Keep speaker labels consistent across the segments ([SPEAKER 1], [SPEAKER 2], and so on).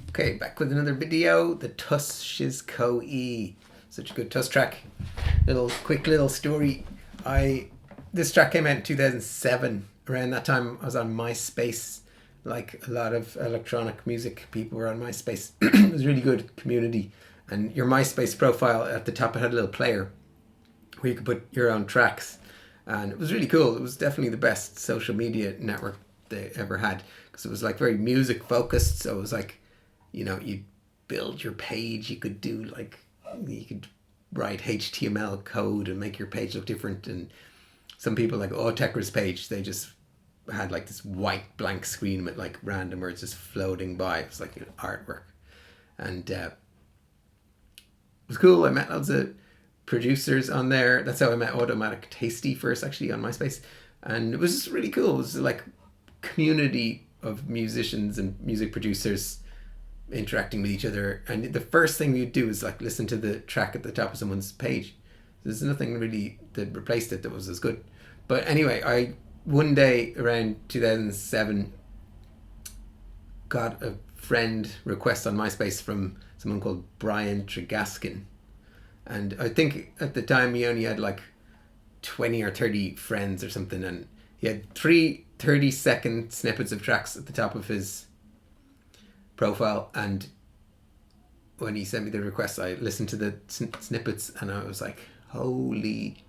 [SPEAKER 1] Okay, back with another video, the Tuss Shiz Co E. Such a good Tuss track. Quick little story. This track came out in 2007. Around that time I was on Myspace. Like a lot of electronic music people were on Myspace. It was a really good community. And your Myspace profile at the top, it had a little player where you could put your own tracks. And it was really cool. It was definitely the best social media network they ever had. Because it was like very music focused. So it was like, you know, you'd build your page, you could write HTML code and make your page look different. And some people, like Techra's page, they just had like this white blank screen with like random words just floating by. It was like an artwork. And it was cool. I met loads of producers on there. That's how I met Automatic Tasty first, actually, on Myspace. And it was just really cool. It was like community of musicians and music producers interacting with each other, and the first thing you'd do is like listen to the track at the top of someone's page. There's nothing really that replaced it that was as good. But anyway, I one day around 2007 got a friend request on Myspace from someone called Brian Tregaskin, and I think at the time he only had like 20 or 30 friends or something, and he had 3 30-second snippets of tracks at the top of his profile. And when he sent me the request, I listened to the snippets and I was like, holy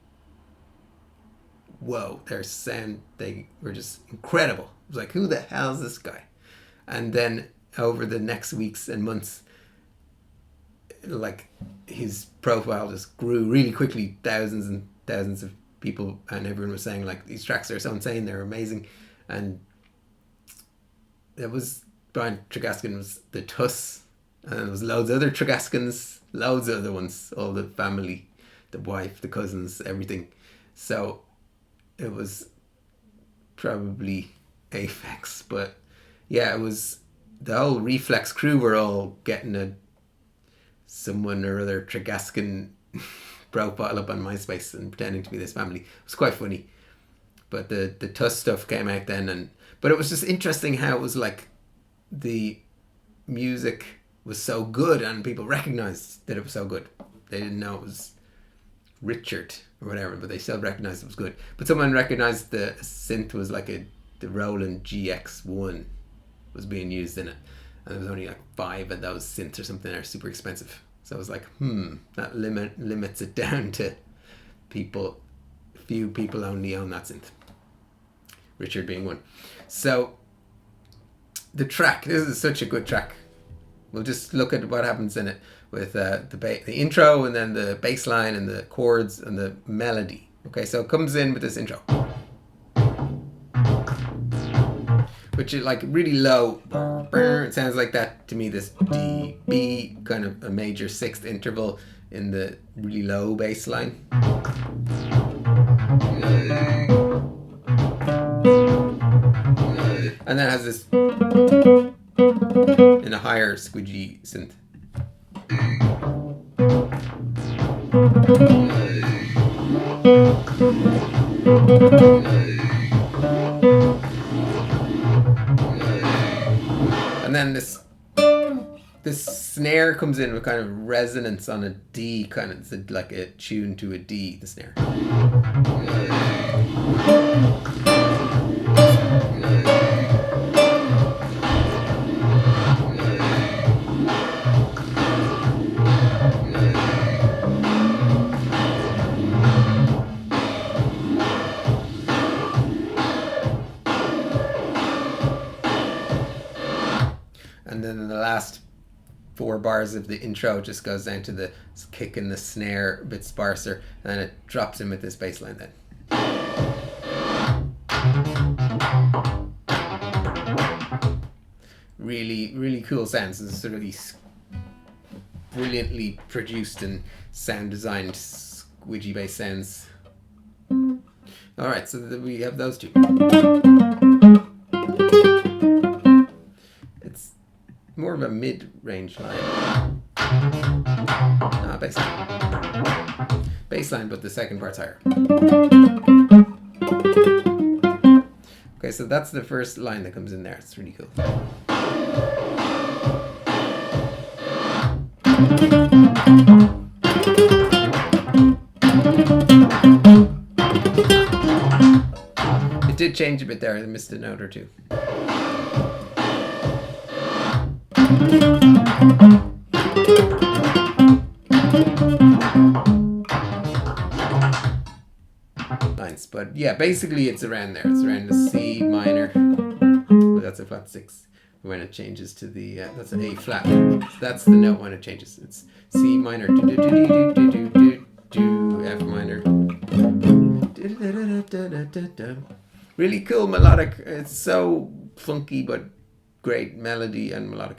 [SPEAKER 1] whoa, they were just incredible. I was like, who the hell is this guy? And then over the next weeks and months, like his profile just grew really quickly, thousands and thousands of people, and everyone was saying like, these tracks are so insane, they're amazing. And it was Brian Tregaskin was the Tuss, and there was loads of other Tregaskins, loads of other ones, all the family, the wife, the cousins, everything. So it was probably Aphex, but yeah, it was the whole Reflex crew were all getting someone or other Tregaskin profile up on Myspace and pretending to be this family. It was quite funny. But the Tuss stuff came out then, but it was just interesting how it was like the music was so good and people recognized that it was so good. They didn't know it was Richard or whatever, but they still recognized it was good. But someone recognized the synth was like the Roland GX1 was being used in it, and there was only like 5 of those synths or something. They're super expensive. So I was like, that limits it down to few people only own that synth, Richard being one. So the track, this is such a good track. We'll just look at what happens in it with the intro and then the bass line and the chords and the melody. Okay, so it comes in with this intro, which is like really low. It sounds like that to me, this D, B, kind of a major 6th interval in the really low bass line. And then it has this in a higher squidgy synth. And then this snare comes in with kind of resonance on a D, kind of it's like a tune to a D, the snare. And then in the last 4 bars of the intro just goes down to the kick and the snare a bit sparser, and then it drops in with this bass line then. Really, really cool sounds. This is really brilliantly produced and sound designed squidgy bass sounds. Alright, so we have those two. It's more of a mid-range line. Bass line. Bass line, but the second part's higher. Okay, so that's the first line that comes in there. It's really cool. It did change a bit there. I missed a note or two. Nice, but yeah, basically it's around there. It's around the C minor. Well, that's a flat 6. When it changes to the that's an A flat. So that's the note when it changes. It's C minor, do do do do do do do do, F minor. Really cool melodic. It's so funky but great melody and melodic.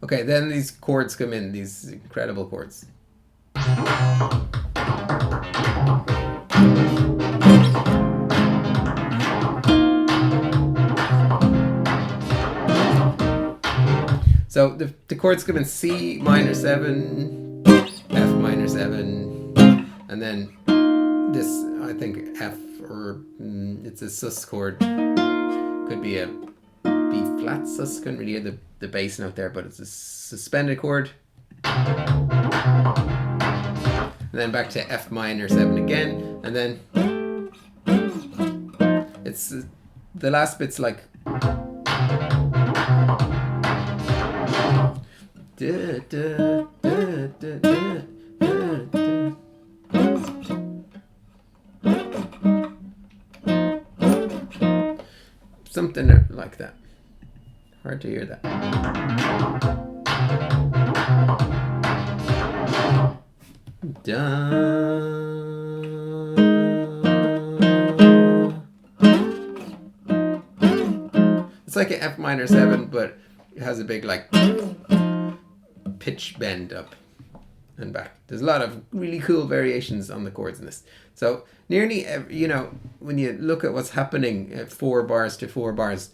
[SPEAKER 1] Okay, then these chords come in, these incredible chords. So the chords come in C minor 7, F minor 7, and then this, I think F, or it's a sus chord. Could be a B flat sus, couldn't really hear the bass note there, but it's a suspended chord. And then back to F minor 7 again, and then it's the last bit's like something like that. Hard to hear that. It's like an F minor 7, but it has a big like pitch bend up and back. There's a lot of really cool variations on the chords in this. So nearly every, you know, when you look at what's happening at 4 bars to 4 bars,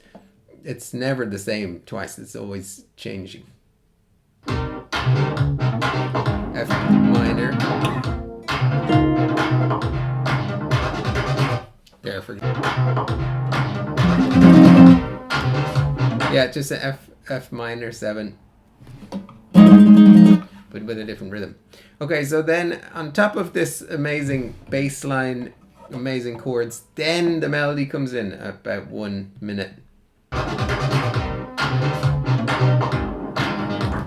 [SPEAKER 1] it's never the same twice. It's always changing. F minor. There for yeah, just an F minor 7, but with a different rhythm. Okay, so then on top of this amazing bass line, amazing chords, then the melody comes in at about 1 minute.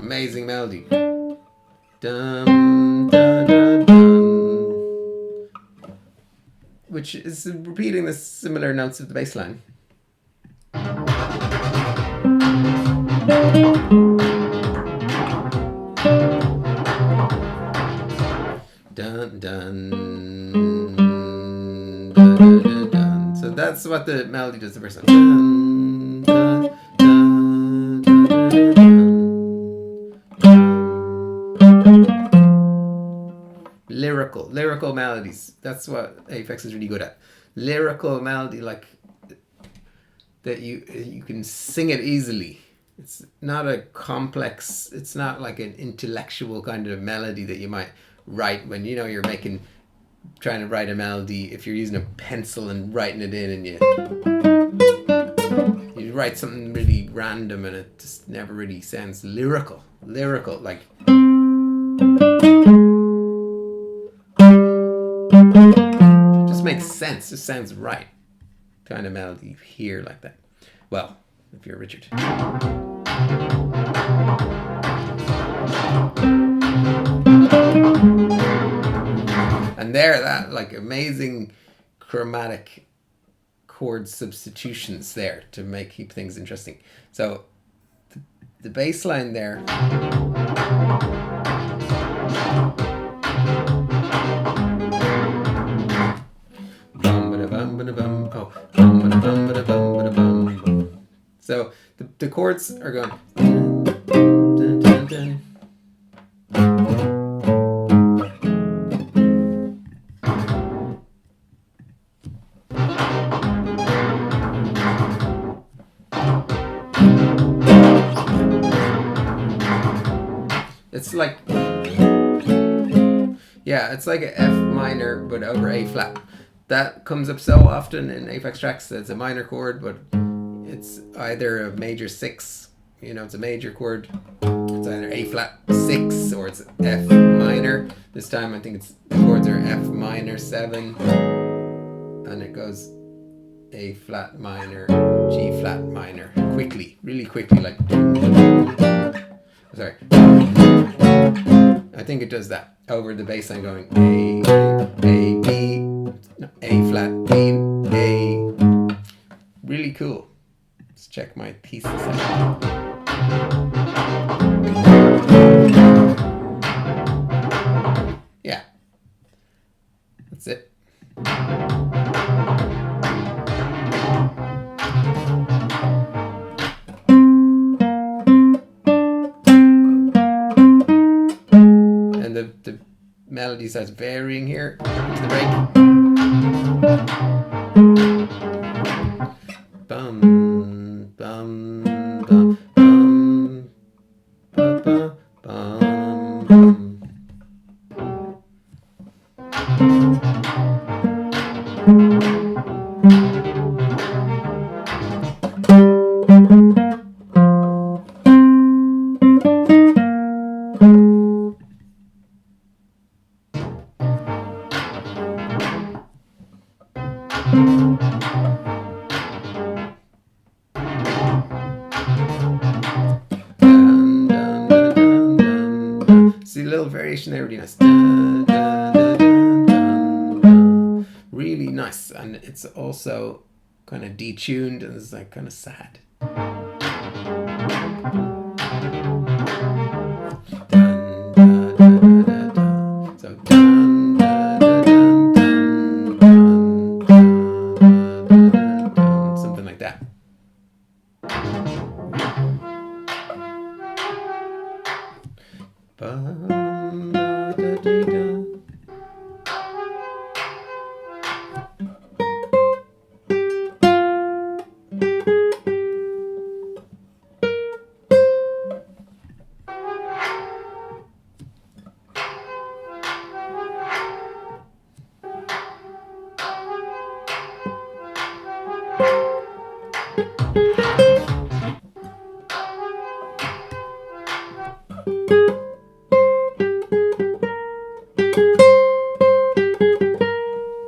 [SPEAKER 1] Amazing melody. Dum, dum, dum, dum. Which is repeating the similar notes of the bass line. Dun, dun, dun, dun, dun, dun. So that's what the melody does the first time. Dun, dun, dun, dun, dun, dun. Lyrical melodies. That's what Aphex is really good at. Lyrical melody, like that you can sing it easily. It's not a complex, it's not like an intellectual kind of melody that you might write when, you know, you're trying to write a melody, if you're using a pencil and writing it in, and you write something really random and it just never really sounds lyrical, like it just makes sense, just sounds right kind of melody you hear like that. Well, if you're Richard. And there, that like amazing chromatic chord substitutions there to keep things interesting. So the bass line there. So the chords are going. Dun, dun, dun, dun. It's like Yeah, it's like a F minor but over A flat. That comes up so often in Aphex tracks. It's a minor chord, but it's either a major 6, you know, it's a major chord. It's either A flat 6 or it's F minor. This time I think it's the chords are F minor 7 and it goes A flat minor, G flat minor, quickly, really quickly, like, sorry. I think it does that over the bass line going A, B, no, A flat, B, A. Really cool. Let's check my pieces out. Yeah, that's it. And the melody starts varying here into the break. Bum, bum, bum, bum, bum, bum, bum. See a little variation there, really nice. Really nice, and it's also kind of detuned and it's like kind of sad. So something like that.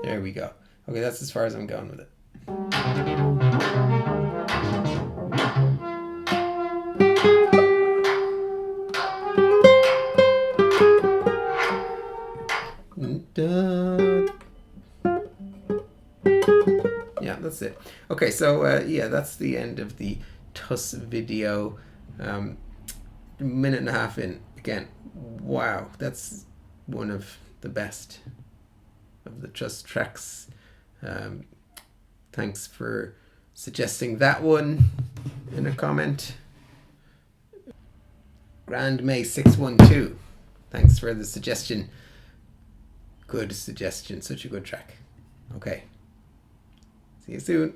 [SPEAKER 1] There we go. Okay, that's as far as I'm going with it. Yeah, that's it. Okay, so yeah, that's the end of the Tuss video. Minute and a half in. Again, wow, that's one of the best of the Tuss tracks. Thanks for suggesting that one in a comment. Grand May 612. Thanks for the suggestion. Good suggestion. Such a good track. Okay. See you soon.